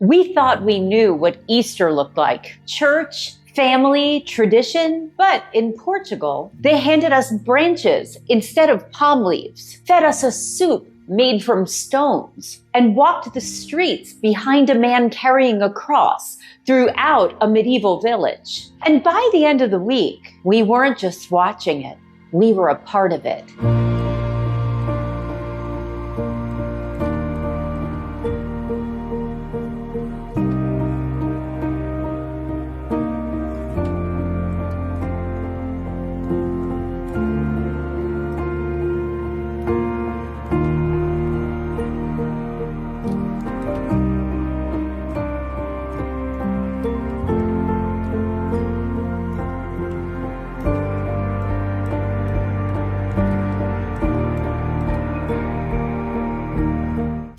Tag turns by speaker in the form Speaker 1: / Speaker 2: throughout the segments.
Speaker 1: We thought we knew what Easter looked like. Church, family, tradition. But in Portugal, they handed us branches instead of palm leaves, fed us a soup made from stones, and walked the streets behind a man carrying a cross throughout a medieval village. And by the end of the week, we weren't just watching it, we were a part of it.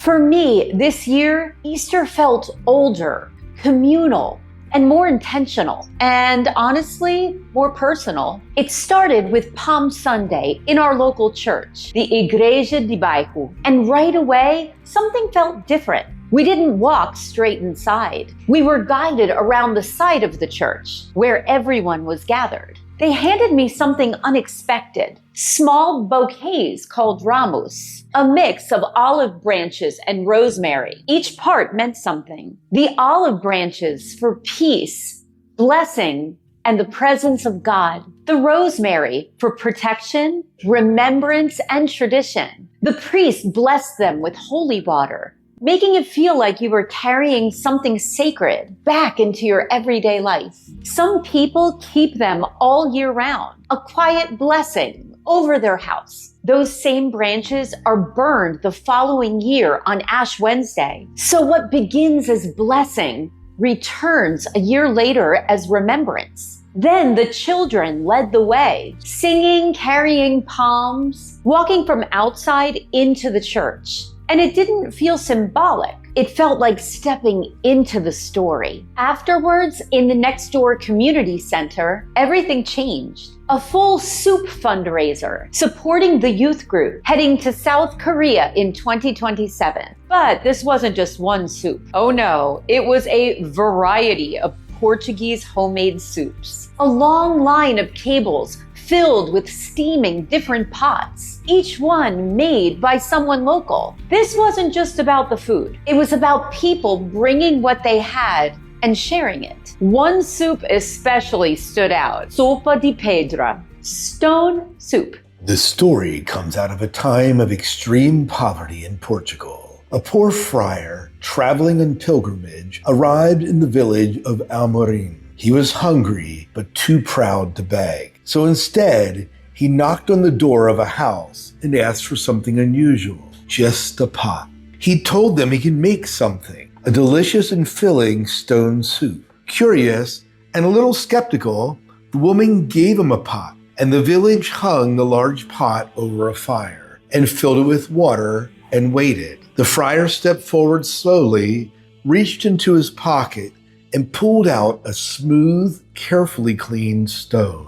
Speaker 1: For me, this year, Easter felt older, communal, and more intentional, and honestly, more personal. It started with Palm Sunday in our local church, the Igreja de Bairro, and right away, something felt different. We didn't walk straight inside. We were guided around the side of the church, where everyone was gathered. They handed me something unexpected, small bouquets called Ramos, a mix of olive branches and rosemary. Each part meant something. The olive branches for peace, blessing, and the presence of God. The rosemary for protection, remembrance, and tradition. The priest blessed them with holy water, making it feel like you were carrying something sacred back into your everyday life. Some people keep them all year round, a quiet blessing over their house. Those same branches are burned the following year on Ash Wednesday. So what begins as blessing returns a year later as remembrance. Then the children led the way, singing, carrying palms, walking from outside into the church. And it didn't feel symbolic. It felt like stepping into the story. Afterwards, in the next door community center, everything changed. A full soup fundraiser supporting the youth group heading to South Korea in 2027. But this wasn't just one soup. Oh no, it was a variety of Portuguese homemade soups. A long line of cables filled with steaming different pots, each one made by someone local. This wasn't just about the food. It was about people bringing what they had and sharing it. One soup especially stood out, sopa de pedra, stone soup.
Speaker 2: The story comes out of a time of extreme poverty in Portugal. A poor friar traveling on pilgrimage arrived in the village of Ourém. He was hungry, but too proud to beg. So instead, he knocked on the door of a house and asked for something unusual, just a pot. He told them he could make something, a delicious and filling stone soup. Curious and a little skeptical, the woman gave him a pot, and the village hung the large pot over a fire and filled it with water and waited. The friar stepped forward slowly, reached into his pocket, and pulled out a smooth, carefully cleaned stone.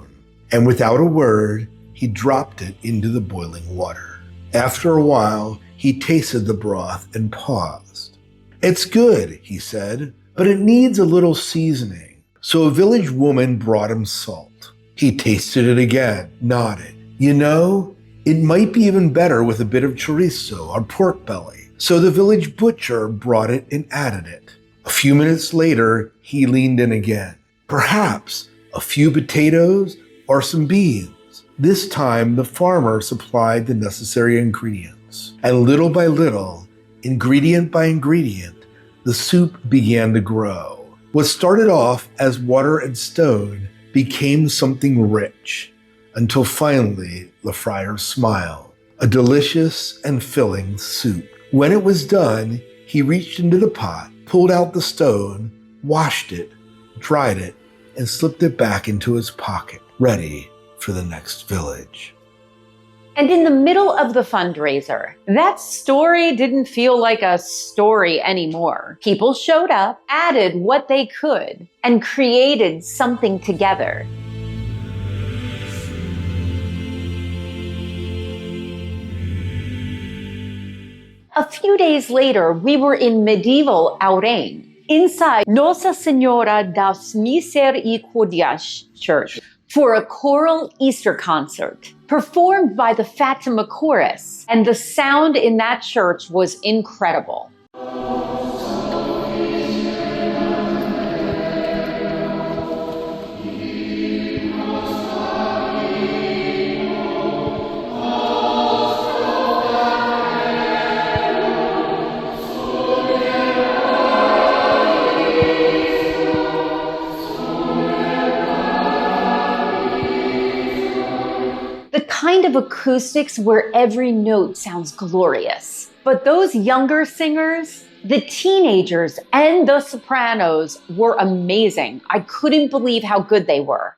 Speaker 2: And without a word, he dropped it into the boiling water. After a while, he tasted the broth and paused. "It's good," he said, "but it needs a little seasoning." So a village woman brought him salt. He tasted it again, nodded. "You know, it might be even better with a bit of chorizo or pork belly." So the village butcher brought it and added it. A few minutes later, he leaned in again. "Perhaps a few potatoes or some beans." This time, the farmer supplied the necessary ingredients. And little by little, ingredient by ingredient, the soup began to grow. What started off as water and stone became something rich, until finally the friar smiled. A delicious and filling soup. When it was done, he reached into the pot, pulled out the stone, washed it, dried it, and slipped it back into his pocket, ready for the next village.
Speaker 1: And in the middle of the fundraiser, that story didn't feel like a story anymore. People showed up, added what they could, and created something together. A few days later, we were in medieval Ourém. inside Nossa Senhora das Misericórdias Church for a choral Easter concert performed by the Fatima chorus, and the sound in that church was incredible. The kind of acoustics where every note sounds glorious. But those younger singers, the teenagers and the sopranos were amazing. I couldn't believe how good they were.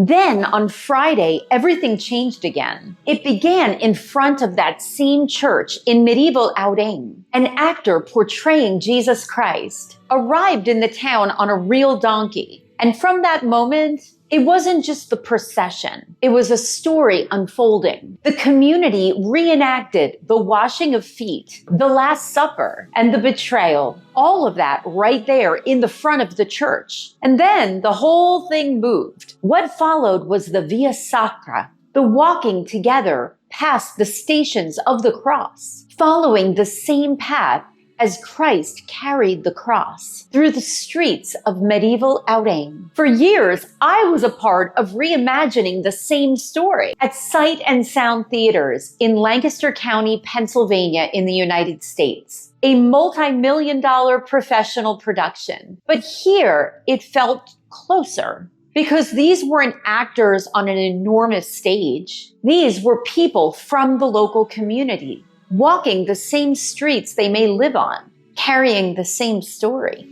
Speaker 1: Then on Friday, everything changed again. It began in front of that same church in medieval Ourém. An actor portraying Jesus Christ arrived in the town on a real donkey. And from that moment, it wasn't just the procession. It was a story unfolding. The community reenacted the washing of feet, the Last Supper, and the betrayal. All of that right there in the front of the church. And then the whole thing moved. What followed was the Via Sacra, the walking together past the stations of the cross, following the same path as Christ carried the cross through the streets of medieval Ourém. For years, I was a part of reimagining the same story at Sight and Sound Theaters in Lancaster County, Pennsylvania in the United States. A multi-million-dollar professional production. But here, it felt closer. Because these weren't actors on an enormous stage. These were people from the local community, walking the same streets they may live on, carrying the same story.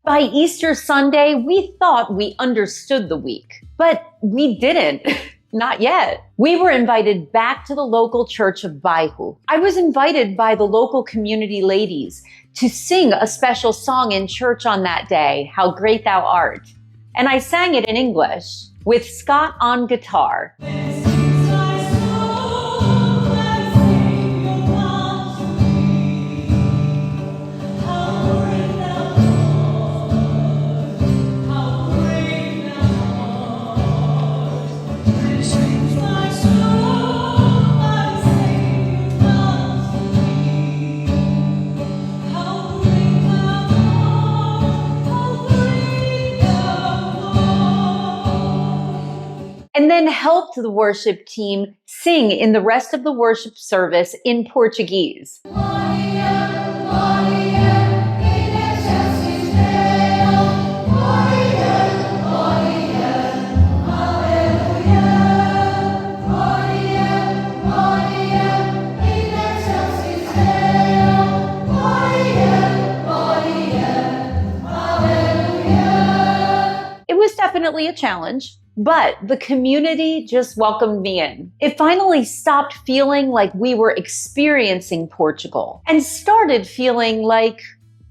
Speaker 1: By Easter Sunday, we thought we understood the week, but we didn't. Not yet. We were invited back to the local church of Bairro. I was invited by the local community ladies to sing a special song in church on that day, How Great Thou Art. And I sang it in English with Scott on guitar. And then helped the worship team sing in the rest of the worship service in Portuguese. It was definitely a challenge. But the community just welcomed me in. It finally stopped feeling like we were experiencing Portugal and started feeling like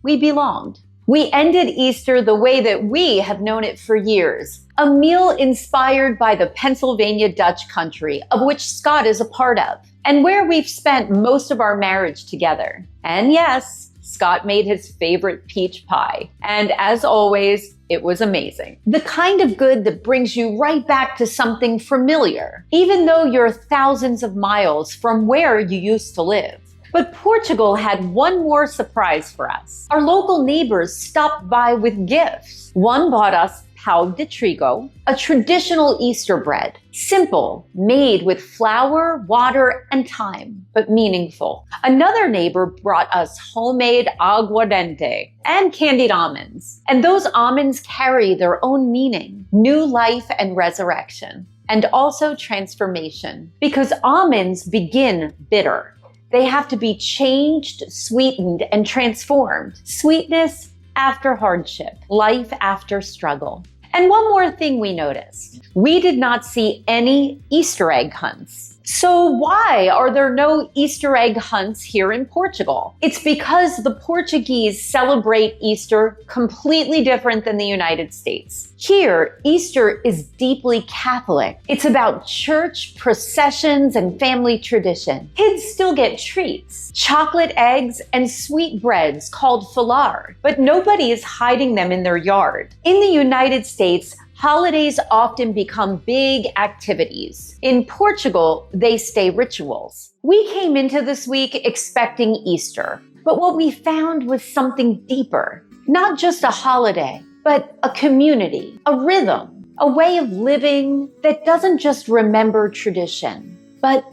Speaker 1: we belonged. We ended Easter the way that we have known it for years, a meal inspired by the Pennsylvania Dutch country, of which Scott is a part of, and where we've spent most of our marriage together. And yes, Scott made his favorite peach pie. And as always, it was amazing. The kind of good that brings you right back to something familiar, even though you're thousands of miles from where you used to live. But Portugal had one more surprise for us. Our local neighbors stopped by with gifts. One bought us pão de trigo, a traditional Easter bread. Simple, made with flour, water, and thyme, but meaningful. Another neighbor brought us homemade aguardente and candied almonds. And those almonds carry their own meaning, new life and resurrection, and also transformation. Because almonds begin bitter. They have to be changed, sweetened, and transformed. Sweetness after hardship, life after struggle. And one more thing we noticed. We did not see any Easter egg hunts. So why are there no Easter egg hunts here in Portugal? It's because the Portuguese celebrate Easter completely different than the United States. Here, Easter is deeply Catholic. It's about church, processions, and family tradition. Kids still get treats, chocolate eggs, and sweet breads called falar, but nobody is hiding them in their yard. In the United States, holidays often become big activities. In Portugal, they stay rituals. We came into this week expecting Easter, but what we found was something deeper. Not just a holiday, but a community, a rhythm, a way of living that doesn't just remember tradition, but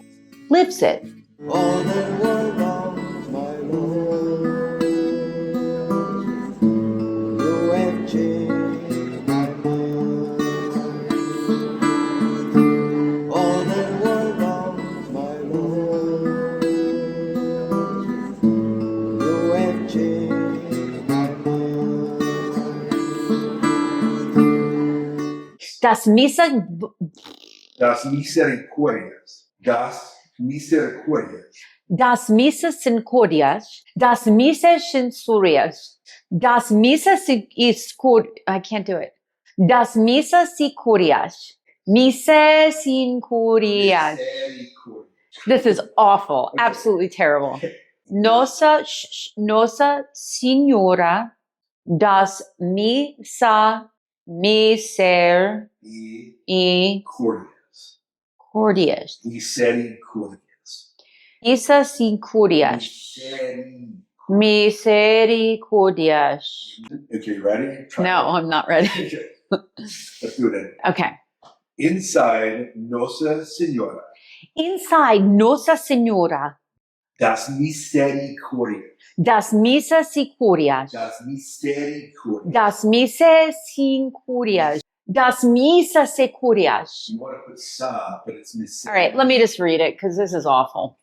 Speaker 1: lives it.
Speaker 3: All the world knows, my Lord, you have changed my mind. All the world knows, my Lord, you have changed my mind.
Speaker 1: Das
Speaker 2: Misericórdias. Das Misericórdias.
Speaker 1: Das Misericórdias. Das Misericórdias. Das Misericórdias. I can't do it. Das Misericórdias. Misericórdias. This is awful.
Speaker 2: Okay.
Speaker 1: Absolutely terrible. Nossa Senhora das Misericórdias.
Speaker 2: Misericórdias.
Speaker 1: Misericórdias. Misericórdias.
Speaker 2: Okay, ready? Try
Speaker 1: No,
Speaker 2: it.
Speaker 1: I'm not ready.
Speaker 2: Okay. Let's do it.
Speaker 1: Okay.
Speaker 2: Inside Nossa Senhora
Speaker 1: Inside Nossa Senhora
Speaker 2: das Misericórdias.
Speaker 1: das Misericórdias.
Speaker 2: Das Misericórdias.
Speaker 1: Das Misericórdias. Das Misericórdias.
Speaker 2: You want to put sa, but it's
Speaker 1: All right, let me just read it because this is awful.